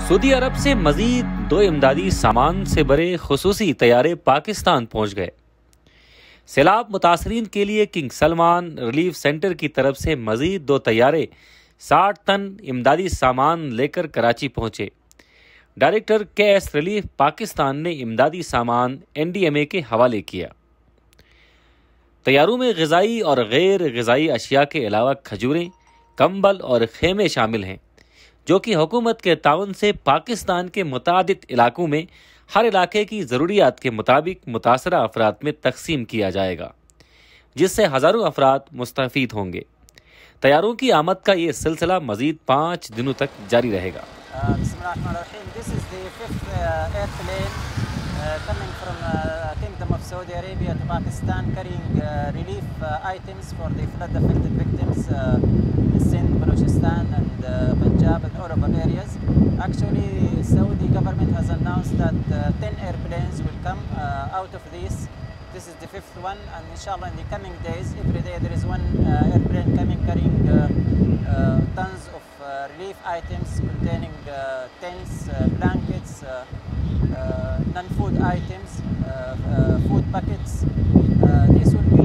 سعودی عرب سے مزید 2 امدادی سامان سے بھرے خصوصی طیارے پاکستان پہنچ گئے۔ سیلاب متاثرین کے لیے کنگ سلمان ریلیف سینٹر کی طرف سے مزید 2 طیارے 60 ٹن امدادی سامان لے کر کراچی پہنچے۔ ڈائریکٹر KS ریلیف پاکستان نے امدادی سامان NDMA کے حوالے کیا۔ طیاروں میں غذائی اور غیر غذائی اشیاء کے علاوہ کھجوریں، کمبل اور خیمے شامل ہیں، جو کہ حکومت کے تعاون سے پاکستان کے متعدد علاقوں میں ہر علاقے کی ضروریات کے مطابق متاثرہ افراد میں تقسیم کیا جائے گا، جس سے ہزاروں افراد مستفید ہوں گے۔ طیاروں کی آمد کا یہ سلسلہ مزید 5 دنوں تک جاری رہے گا۔ بسم اللہ الرحمن الرحیم. This is the 5th airplane coming from Kingdom of Saudi Arabia to Pakistan, carrying relief items for the flood affected victims in Sindh, Balochistan and Punjab and all over areas. Actually, Saudi government has announced that 10 airplanes will come out of these. This is the 5th one, and inshallah in the coming days, every day there is one airplane coming carrying tons of relief items containing tents, blankets, non-food items, food buckets. This will be